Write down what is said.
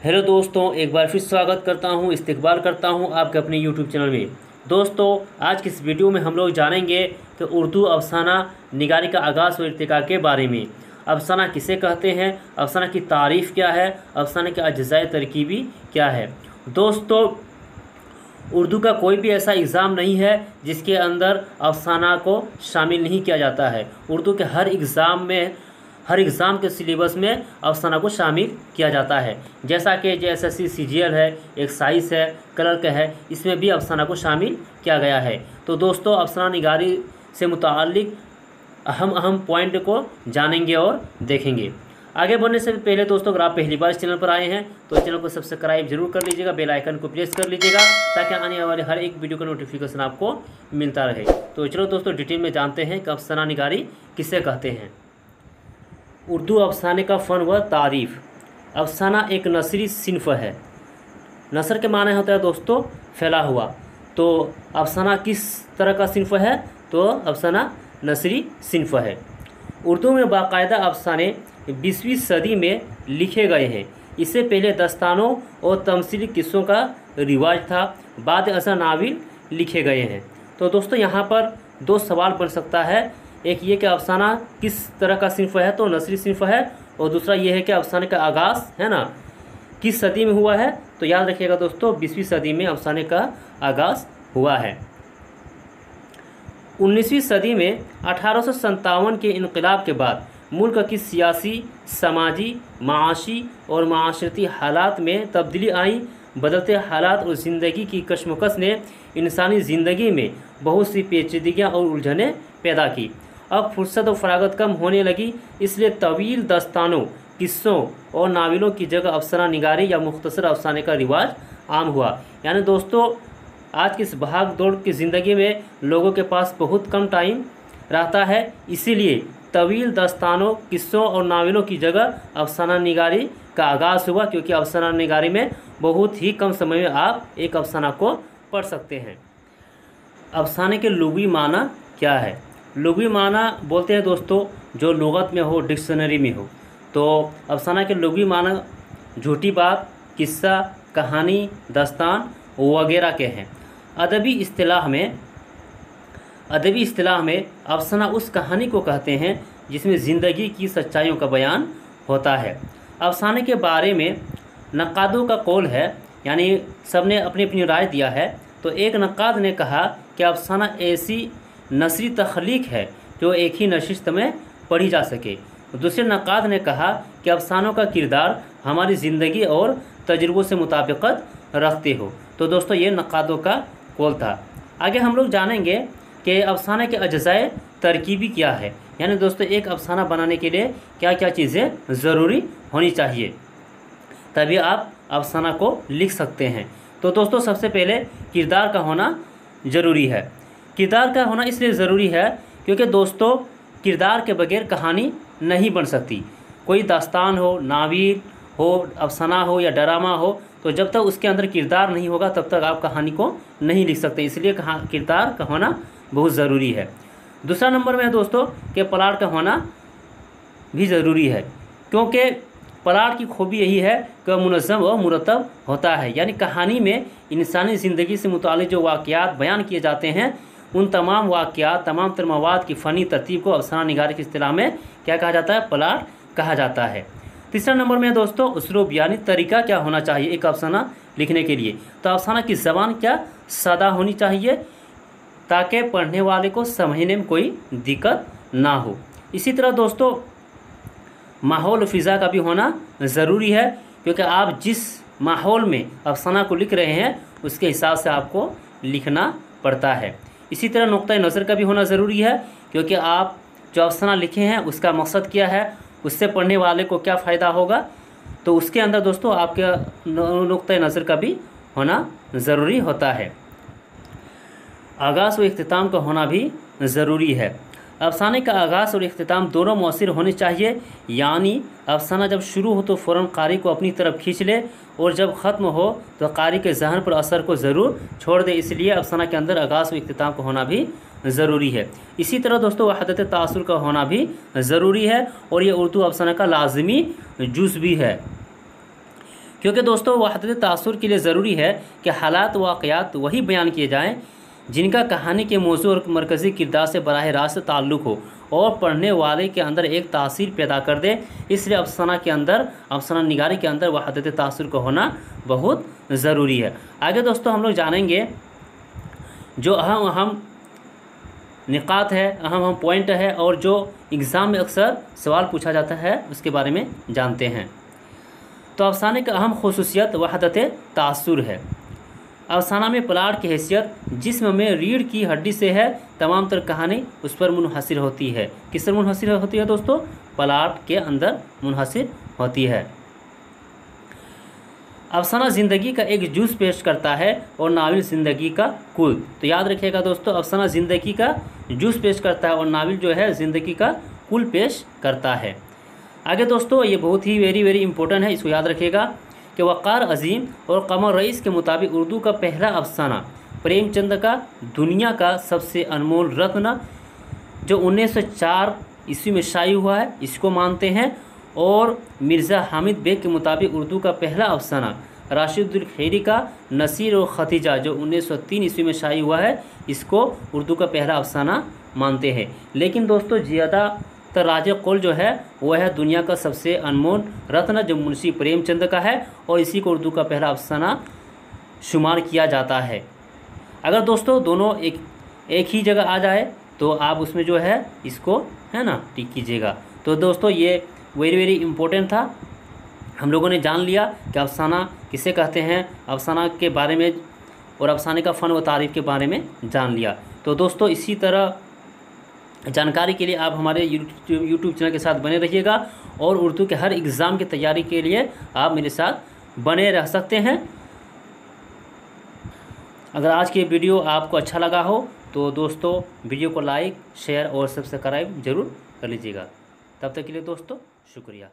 Hello दोस्तों, एक बार फिर स्वागत करता हूं, इस्तकबाल करता हूं आपके अपने यूट्यूब चैनल में। दोस्तों, आज की इस वीडियो में हम लोग जानेंगे कि उर्दू अफसाना निगारी का आगाज़ और इर्तिका के बारे में। अफसाना किसे कहते हैं, अफसाना की तारीफ़ क्या है, अफसाने के अज्ज़ाए तरकीबी क्या है। दोस्तों, उर्दू का कोई भी ऐसा एग्ज़ाम नहीं है जिसके अंदर अफसाना को शामिल नहीं किया जाता है। उर्दू के हर एग्ज़ाम के सिलेबस में अफसाना को शामिल किया जाता है। जैसा कि JSSC CGL है, एक्साइज है, क्लर्क है, इसमें भी अफसाना को शामिल किया गया है। तो दोस्तों, अफसाना निगारी से मुताल्लिक़ अहम पॉइंट को जानेंगे और देखेंगे। आगे बढ़ने से पहले दोस्तों, अगर आप पहली बार इस चैनल पर आए हैं तो चैनल को सब्सक्राइब जरूर कर लीजिएगा, बेल आइकन को प्रेस कर लीजिएगा ताकि आने वाले हर एक वीडियो का नोटिफिकेशन आपको मिलता रहे। तो चलो दोस्तों, डिटेल में जानते हैं कि अफसाना निगारी किसे कहते हैं। उर्दू अफसाने का फ़न व तारीफ़। अफसाना एक नसरी सिन्फ है। नसर के माने होता है दोस्तों फैला हुआ। तो अफसाना किस तरह का सिन्फ है, तो अफसाना नसरी सिन्फ है। उर्दू में बाकायदा अफसाने 20वीं सदी में लिखे गए हैं। इससे पहले दस्तानों और तमसीली किस्सों का रिवाज था। बाद अज़ा नाविल लिखे गए हैं। तो दोस्तों, यहाँ पर दो सवाल बन सकता है। एक ये कि अफसाना किस तरह का सिन्फ है, तो नसरी सिन्फ है, और दूसरा ये है कि अफसाने का आगाज़ है ना किस सदी में हुआ है। तो याद रखिएगा दोस्तों, 20वीं सदी में अफसाने का आगाज़ हुआ है। 19वीं सदी में 1857 के इनकलाब के बाद मुल्क की सियासी, समाजी, माशी और माशरती हालात में तब्दीली आई। बदलते हालात और ज़िंदगी की कशमकश ने इंसानी ज़िंदगी में बहुत सी पेचीदगियाँ और उलझनें पैदा की। अब फुर्सत और फरागत कम होने लगी, इसलिए तवील दस्तानों, किस्सों और नावलों की जगह अफसाना निगारी या मुख्तसर अफसाने का रिवाज आम हुआ। यानी दोस्तों, आज की इस भाग दौड़ की ज़िंदगी में लोगों के पास बहुत कम टाइम रहता है, इसीलिए तवील दस्तानों, किस्सों और नावलों की जगह अफसाना निगारी का आगाज़ हुआ, क्योंकि अफसाना निगारी में बहुत ही कम समय में आप एक अफसाना को पढ़ सकते हैं। अफसाने के लुग़वी माना क्या है। लुग़वी माना बोलते हैं दोस्तों जो लुग़त में हो, डिक्शनरी में हो। तो अफसाना के लुग़वी माना झूठी बात, किस्सा, कहानी, दास्तान वगैरह के हैं। अदबी इस्तिलाह में अफसाना उस कहानी को कहते हैं जिसमें ज़िंदगी की सच्चाइयों का बयान होता है। अफसाने के बारे में नक़ादों का कौल है, यानी सब ने अपनी अपनी राय दिया है। तो एक नक़ाद ने कहा कि अफसाना ऐसी नसरी तख्लीक है जो एक ही नशिस्त में पढ़ी जा सके। दूसरे नक़ाद ने कहा कि अफसानों का किरदार हमारी ज़िंदगी और तजुर्बों से मुताबिकत रखते हो। तो दोस्तों, ये नक़ादों का कौल था। आगे हम लोग जानेंगे कि अफसाने के अज्ज़ाए तरकीबी क्या है, यानी दोस्तों एक अफसाना बनाने के लिए क्या क्या चीज़ें ज़रूरी होनी चाहिए, तभी आप अफसाना को लिख सकते हैं। तो दोस्तों, सबसे पहले किरदार का होना ज़रूरी है। किरदार का होना इसलिए ज़रूरी है क्योंकि दोस्तों किरदार के बगैर कहानी नहीं बन सकती। कोई दास्तान हो, नावल हो, अफसाना हो या ड्रामा हो, तो जब तक उसके अंदर किरदार नहीं होगा तब तक आप कहानी को नहीं लिख सकते। इसलिए किरदार का होना बहुत ज़रूरी है। दूसरा नंबर में है दोस्तों कि प्लॉट का होना भी ज़रूरी है, क्योंकि प्लॉट की खूबी यही है कि वह मुनज़्ज़म और मुरतब होता है। यानी कहानी में इंसानी ज़िंदगी से मुताल्लिक़ जो वाक़यात बयान किए जाते हैं, उन तमाम वाक़यात, तमाम तर मवाद की फ़नी तरतीब को अफसाना निगारी की इस्तिलाह में क्या कहा जाता है, प्लॉट कहा जाता है। तीसरा नंबर में दोस्तों उसलूब, यानी तरीका क्या होना चाहिए एक अफसाना लिखने के लिए। तो अफसाना की ज़बान क्या सादा होनी चाहिए ताकि पढ़ने वाले को समझने में कोई दिक्कत ना हो। इसी तरह दोस्तों माहौल फ़िज़ा का भी होना ज़रूरी है, क्योंकि आप जिस माहौल में अफसाना को लिख रहे हैं उसके हिसाब से आपको लिखना पड़ता है। इसी तरह नुक्ता नज़र का भी होना ज़रूरी है, क्योंकि आप जो अफसाना लिखे हैं उसका मकसद क्या है, उससे पढ़ने वाले को क्या फ़ायदा होगा, तो उसके अंदर दोस्तों आपके नुक्ता नज़र का भी होना ज़रूरी होता है। आगाज़ व इख्तिताम का होना भी ज़रूरी है। अफसाने का आगाज़ और इख्तिताम दोनों मौसिर होने चाहिए, यानी अफसाना जब शुरू हो तो फ़ौरन कारी को अपनी तरफ खींच ले, और जब ख़त्म हो तो कारी के ज़हन पर असर को ज़रूर छोड़ दे। इसलिए अफसाना के अंदर आगाज़ व इख्तिताम का होना भी ज़रूरी है। इसी तरह दोस्तों वहदत तासुर का होना भी ज़रूरी है, और ये उर्दू अफसाना का लाज़मी जुज़ भी है। क्योंकि दोस्तों वहदत तासुर के लिए ज़रूरी है कि हालात वाक़यात वही बयान किए जाएँ जिनका कहानी के मौजू और मरकज़ी किरदार से बराह रास्त ताल्लुक़ हो और पढ़ने वाले के अंदर एक तासीर पैदा कर दे। इसलिए अफसाना के अंदर, अफसाना निगारी के अंदर वहदत तासुर का होना बहुत ज़रूरी है। आगे दोस्तों हम लोग जानेंगे जो अहम अहम निकात है, अहम अहम पॉइंट है और जो एग्ज़ाम में अक्सर सवाल पूछा जाता है उसके बारे में जानते हैं। तो अफसाने का अहम खुसूसियत वहदत तासुर है। अफसाना में प्लाट की हैसियत जिस्म में रीढ़ की हड्डी से है, तमाम तर कहानी उस पर मुनहसर होती है। किस पर मुनहसर होती है दोस्तों? प्लाट के अंदर मुनहसर होती है। अफसाना ज़िंदगी का एक जुज़ पेश करता है और नावल ज़िंदगी का कुल। तो याद रखिएगा दोस्तों, अफसाना ज़िंदगी का जुज़ पेश करता है और नावल जो है ज़िंदगी का कुल पेश करता है। आगे दोस्तों ये बहुत ही वेरी इंपॉर्टेंट है, इसको याद रखिएगा कि वक़ार अज़ीम और कमर रईस के मुताबिक उर्दू का पहला अफसाना प्रेमचंद का दुनिया का सबसे अनमोल रत्न जो 1904 ईस्वी में शाये हुआ है, इसको मानते हैं। और मिर्ज़ा हामिद बेग के मुताबिक उर्दू का पहला अफसाना राशिदुल खैरी का नसीर और खतीजा जो 1903 ईस्वी में शाये हुआ है, इसको उर्दू का पहला अफसाना मानते हैं। लेकिन दोस्तों ज़्यादातर राज कौल जो है वह है दुनिया का सबसे अनमोल रत्न जो मुंशी प्रेमचंद का है और इसी को उर्दू का पहला अफसाना शुमार किया जाता है। अगर दोस्तों दोनों एक ही जगह आ जाए तो आप उसमें जो है इसको है ना टिक कीजिएगा। तो दोस्तों ये वेरी इंपॉर्टेंट था। हम लोगों ने जान लिया कि अफसाना किसे कहते हैं, अफसाना के बारे में और अफसाने का फ़न व तारीफ़ के बारे में जान लिया। तो दोस्तों इसी तरह जानकारी के लिए आप हमारे यूट्यूब चैनल के साथ बने रहिएगा और उर्दू के हर एग्ज़ाम की तैयारी के लिए आप मेरे साथ बने रह सकते हैं। अगर आज की वीडियो आपको अच्छा लगा हो तो दोस्तों वीडियो को लाइक, शेयर और सब्सक्राइब ज़रूर कर लीजिएगा। तब तक के लिए दोस्तों शुक्रिया।